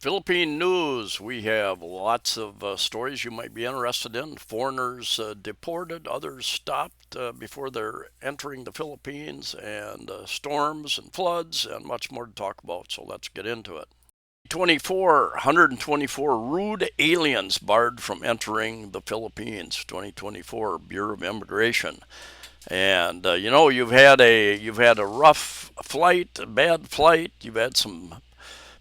Philippine news. We have lots of stories you might be interested in. Foreigners deported, others stopped before they're entering the Philippines, and storms and floods, and much more to talk about. So let's get into it. 124 rude aliens barred from entering the Philippines. 2024 Bureau of Immigration. And you've had a rough flight, a bad flight. You've had some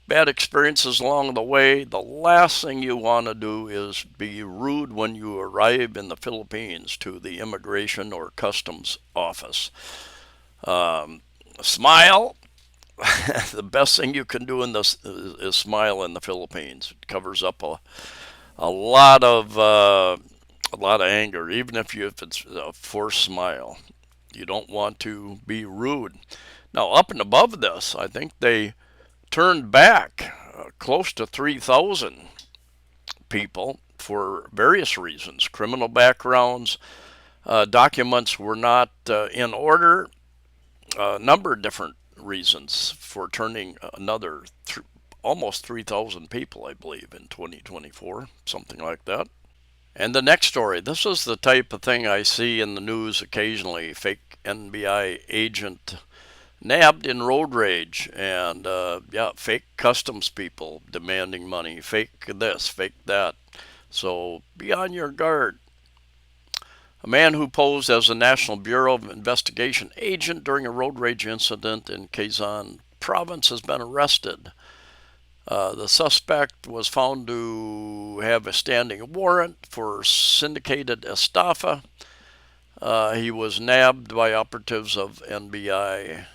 bad experiences along the way. The last thing you want to do is be rude when you arrive in the Philippines to the immigration or customs office. Smile. The best thing you can do in this is smile in the Philippines. It covers up a lot of anger, even if it's a forced smile. You don't want to be rude. Now, up and above this, I think they turned back close to 3,000 people for various reasons. Criminal backgrounds, documents were not in order, a number of different reasons for turning another almost 3,000 people, I believe, in 2024, something like that. And the next story, this is the type of thing I see in the news occasionally. Fake NBI agent nabbed in road rage, and fake customs people demanding money, fake this, fake that. So be on your guard. A man who posed as a National Bureau of Investigation agent during a road rage incident in Quezon province has been arrested. The suspect was found to have a standing warrant for syndicated estafa. He was nabbed by operatives of NBI.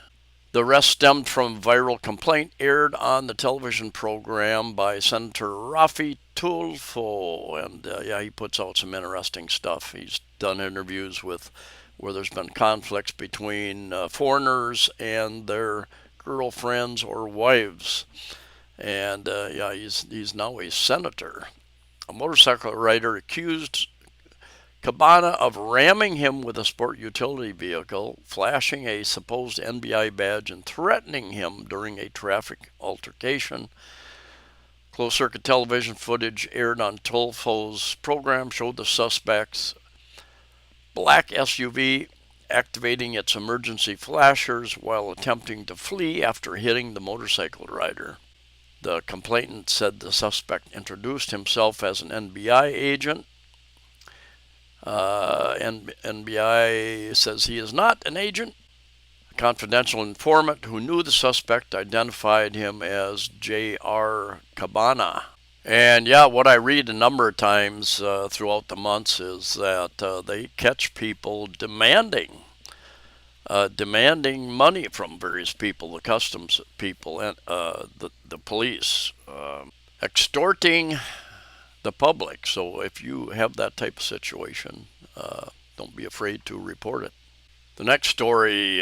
The arrest stemmed from a viral complaint aired on the television program by Senator Rafi Tulfo. And he puts out some interesting stuff. He's done interviews with where there's been conflicts between foreigners and their girlfriends or wives. And he's now a senator. A motorcycle rider accused Cabana of ramming him with a sport utility vehicle, flashing a supposed NBI badge, and threatening him during a traffic altercation. Closed circuit television footage aired on Tulfo's program showed the suspect's black SUV activating its emergency flashers while attempting to flee after hitting the motorcycle rider. The complainant said the suspect introduced himself as an NBI agent. NBI says he is not an agent. A confidential informant who knew the suspect identified him as J.R. Cabana. And what I read a number of times throughout the months is that they catch people demanding money from various people, the customs people and the police, extorting the public. So if you have that type of situation, don't be afraid to report it. The next story,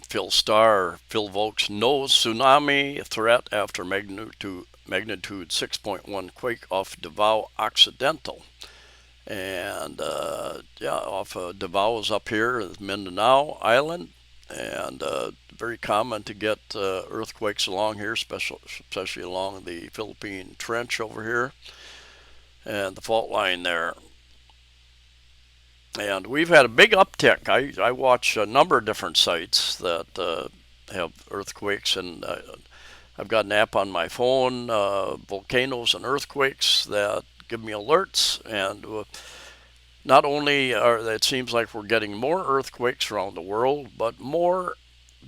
Phil Vokes knows tsunami threat after magnitude 6.1 quake off Davao Occidental. And off Davao is up here, Mindanao Island, and very common to get earthquakes along here, especially along the Philippine Trench over here and the fault line there. And we've had a big uptick. I watch a number of different sites that have earthquakes, and I've got an app on my phone, volcanoes and earthquakes, that give me alerts. And not only it seems like we're getting more earthquakes around the world, but more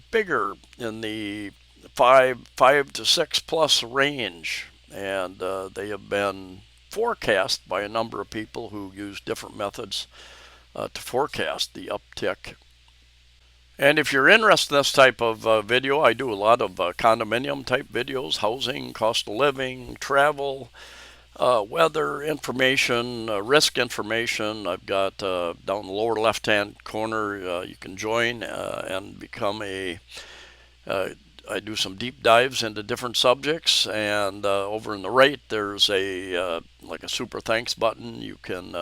bigger in the 5 to 6 plus range. And they have been forecast by a number of people who use different methods to forecast the uptick. And if you're interested in this type of video, I do a lot of condominium type videos, housing, cost of living, travel, weather information, risk information. I've got down the lower left hand corner, you can join and become I do some deep dives into different subjects, and over in the right there's like a super thanks button. You can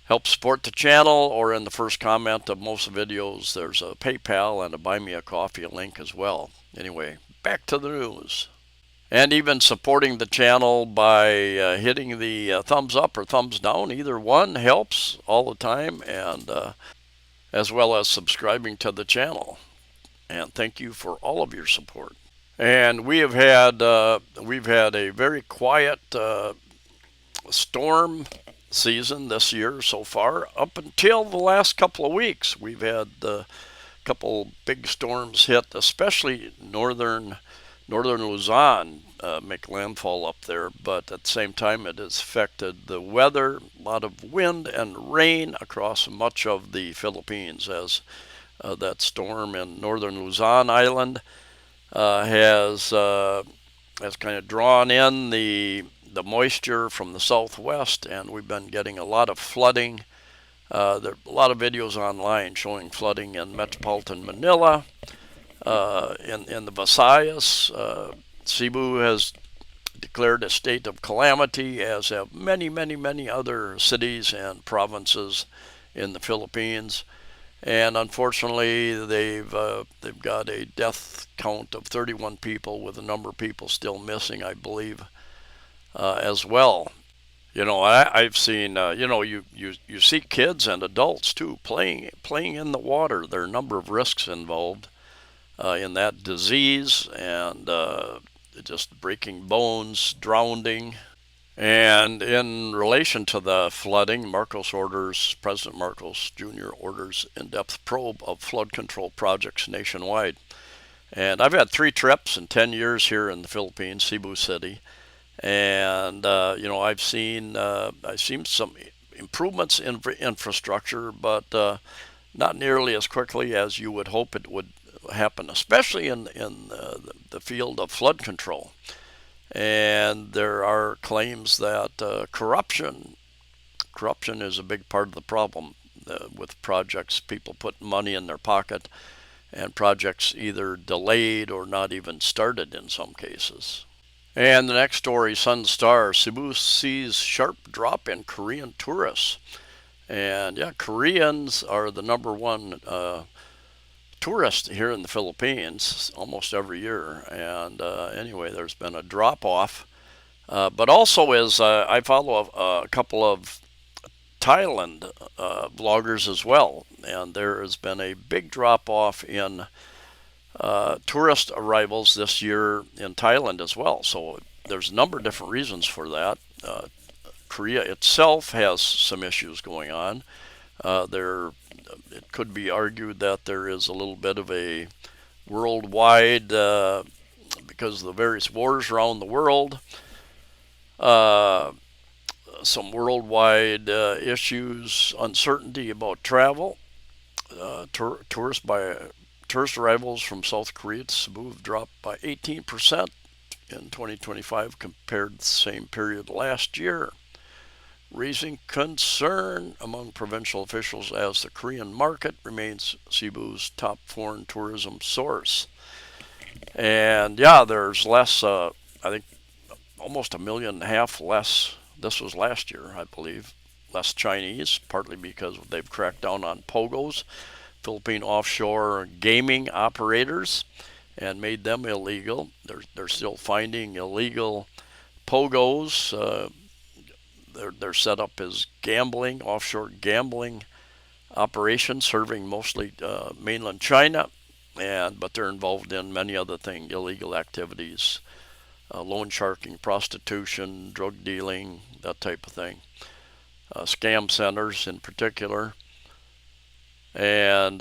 help support the channel, or in the first comment of most videos there's a PayPal and a Buy Me a Coffee link as well. Anyway, back to the news. and even supporting the channel by hitting the thumbs up or thumbs down. Either one helps all the time, and as well as subscribing to the channel. And thank you for all of your support. And we've had a very quiet storm season this year so far. Up until the last couple of weeks, we've had a couple big storms hit, especially northern Luzon, make landfall up there. But at the same time, it has affected the weather. A lot of wind and rain across much of the Philippines, as that storm in northern Luzon Island has kind of drawn in the moisture from the southwest, and we've been getting a lot of flooding. There are a lot of videos online showing flooding in metropolitan Manila, in the Visayas. Cebu has declared a state of calamity, as have many other cities and provinces in the Philippines. And unfortunately, they've got a death count of 31 people, with a number of people still missing, I believe, as well. I've seen, you see kids and adults too playing in the water. There are a number of risks involved in that disease, and just breaking bones, drowning. And in relation to the flooding, President Marcos Jr. orders in-depth probe of flood control projects nationwide. And I've had 3 trips in 10 years here in the Philippines, Cebu City, and I've seen some improvements in infrastructure, but not nearly as quickly as you would hope it would happen, especially in the field of flood control. And there are claims that corruption is a big part of the problem with projects. People put money in their pocket, and projects either delayed or not even started in some cases. And the next story, Sun Star, Cebu sees sharp drop in Korean tourists. And yeah, Koreans are the number one tourist here in the Philippines almost every year. And anyway, there's been a drop off. But also, as I follow a couple of Thailand bloggers as well, and there has been a big drop off in tourist arrivals this year in Thailand as well. So there's a number of different reasons for that. Korea itself has some issues going on. There, it could be argued that there is a little bit of a worldwide, because of the various wars around the world, uh, some worldwide issues, uncertainty about travel. Tourist arrivals from South Korea to Cebu have dropped by 18% in 2025 compared to the same period last year, raising concern among provincial officials as the Korean market remains Cebu's top foreign tourism source. And yeah, there's less, I think almost 1.5 million less. This was last year, I believe. Less Chinese, partly because they've cracked down on POGOs, Philippine offshore gaming operators, and made them illegal. They're still finding illegal POGOs. They're set up as gambling, offshore gambling operations, serving mostly mainland China, but they're involved in many other things, illegal activities, loan sharking, prostitution, drug dealing, that type of thing. Scam centers in particular. And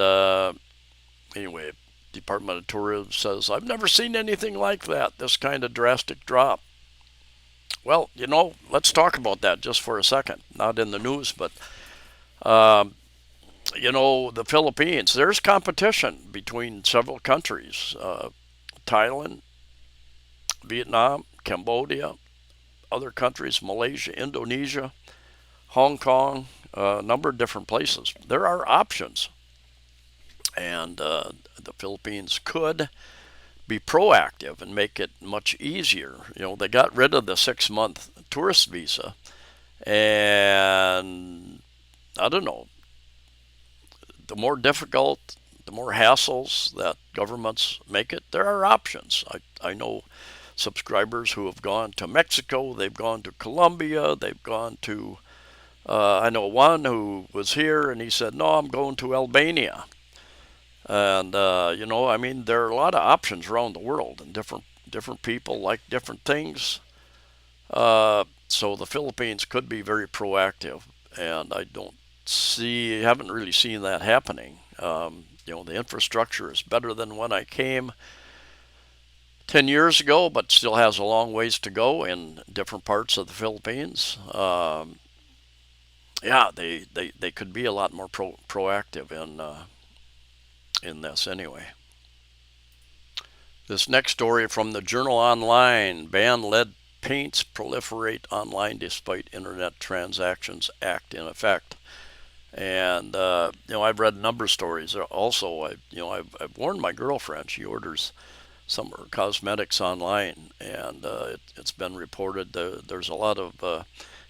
anyway, Department of Tourism says, I've never seen anything like that, this kind of drastic drop. Well, let's talk about that just for a second. Not in the news, but, um, the Philippines, there's competition between several countries: Thailand, Vietnam, Cambodia, other countries, Malaysia, Indonesia, Hong Kong, a number of different places. There are options, and the Philippines could be proactive and make it much easier. They got rid of the 6-month tourist visa, and I don't know, the more difficult, the more hassles that governments make it, there are options. I know subscribers who have gone to Mexico, they've gone to Colombia, they've gone to, I know one who was here and he said, no, I'm going to Albania. And, I mean, there are a lot of options around the world, and different people like different things. So the Philippines could be very proactive, and I don't haven't really seen that happening. The infrastructure is better than when I came 10 years ago, but still has a long ways to go in different parts of the Philippines. Yeah, they could be a lot more proactive in this anyway. This next story from the Journal Online: ban lead paints proliferate online despite Internet Transactions Act in effect. And I've read a number of stories. Also, I've warned my girlfriend. She orders some of her cosmetics online, and it's been reported there's a lot of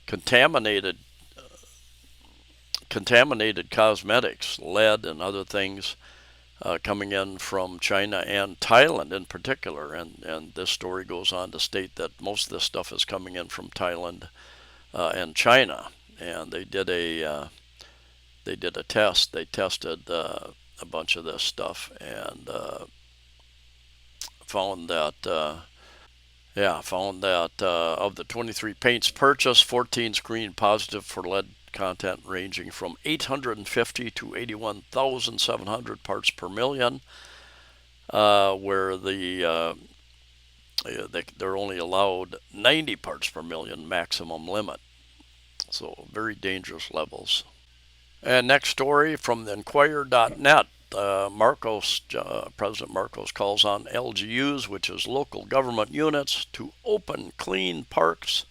contaminated contaminated cosmetics, lead and other things coming in from China and Thailand in particular. And this story goes on to state that most of this stuff is coming in from Thailand and China. And they did a test. They tested a bunch of this stuff and found that. Of the 23 paints purchased, 14 screened positive for lead content ranging from 850 to 81,700 parts per million, where they're only allowed 90 parts per million maximum limit. So very dangerous levels. And next story from the Enquirer.net. President Marcos calls on LGUs, which is local government units, to open clean parks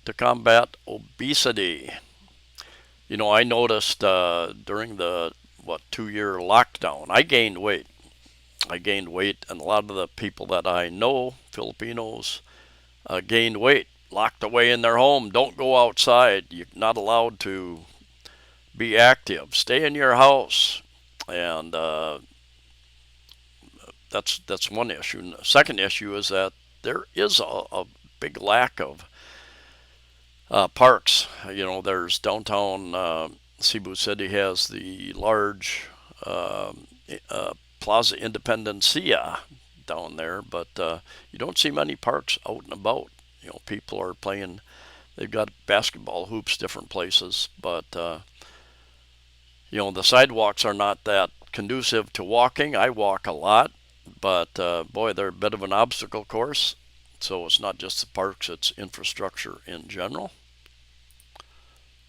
to combat obesity. I noticed during the 2-year lockdown, I gained weight. And a lot of the people that I know, Filipinos, gained weight, locked away in their home. Don't go outside. You're not allowed to be active. Stay in your house. And that's one issue. The second issue is that there is a big lack of parks. There's downtown Cebu City has the large Plaza Independencia down there, but you don't see many parks out and about. People are playing. They've got basketball hoops different places, but the sidewalks are not that conducive to walking. I walk a lot, but boy, they're a bit of an obstacle course. So it's not just the parks, it's infrastructure in general.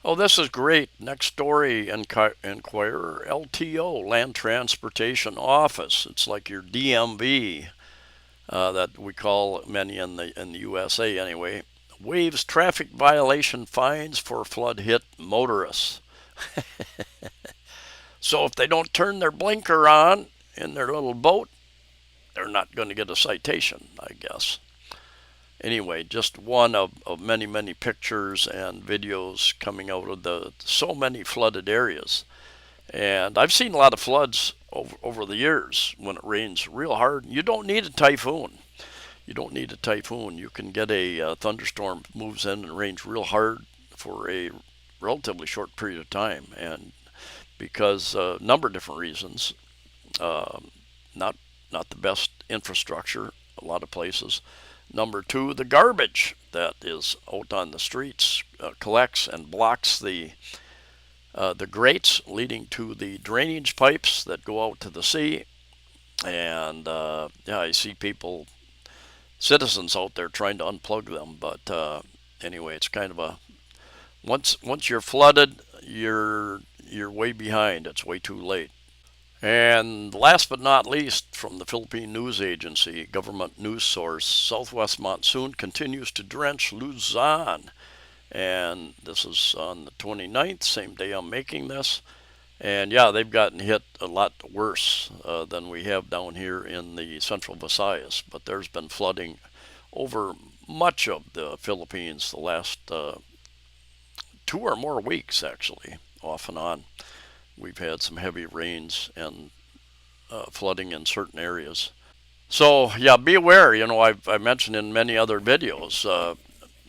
Oh, this is great. Next story, Enquirer. LTO, Land Transportation Office. It's like your DMV that we call many in the USA anyway. Waives traffic violation fines for flood hit motorists. So if they don't turn their blinker on in their little boat, they're not going to get a citation, I guess. Anyway, just one of many, many pictures and videos coming out of so many flooded areas. And I've seen a lot of floods over the years when it rains real hard. You don't need a typhoon. You can get a thunderstorm moves in and rains real hard for a relatively short period of time. And because a number of different reasons, not the best infrastructure, a lot of places. Number two, the garbage that is out on the streets collects and blocks the grates leading to the drainage pipes that go out to the sea. And I see citizens out there trying to unplug them. But anyway, it's kind of once you're flooded, you're way behind. It's way too late. And last but not least, from the Philippine News Agency, government news source, southwest monsoon continues to drench Luzon. And this is on the 29th, same day I'm making this. And yeah, they've gotten hit a lot worse than we have down here in the central Visayas. But there's been flooding over much of the Philippines the last 2 or more weeks, actually, off and on. We've had some heavy rains and flooding in certain areas. So yeah, be aware. I mentioned in many other videos.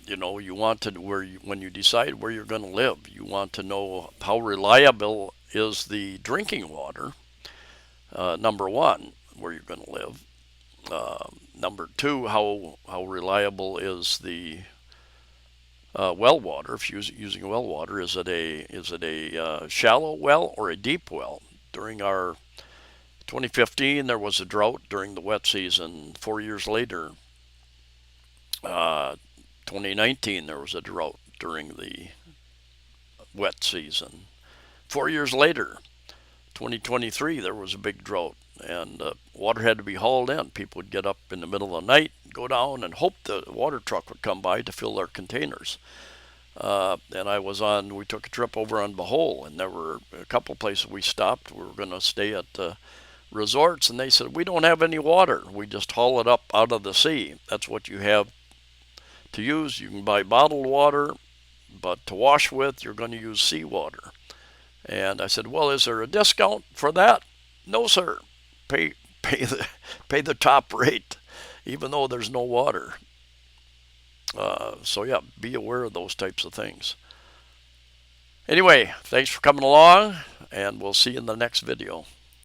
You want to when you decide where you're going to live, you want to know how reliable is the drinking water. Number one, where you're going to live. Number two, how reliable is the well water? If you're using well water, is it a shallow well or a deep well? During our 2015, there was a drought during the wet season. 4 years later, uh, 2019, there was a drought during the wet season. 4 years later, 2023, there was a big drought, and water had to be hauled in. People would get up in the middle of the night, go down, and hope the water truck would come by to fill their containers. And we took a trip over on Bohol, and there were a couple places we stopped. We were going to stay at resorts, and they said, we don't have any water. We just haul it up out of the sea. That's what you have to use. You can buy bottled water, but to wash with, you're going to use seawater. And I said, well, is there a discount for that? No, sir. Pay, pay, the, pay the top rate, even though there's no water. So, yeah, be aware of those types of things. Anyway, thanks for coming along, and we'll see you in the next video.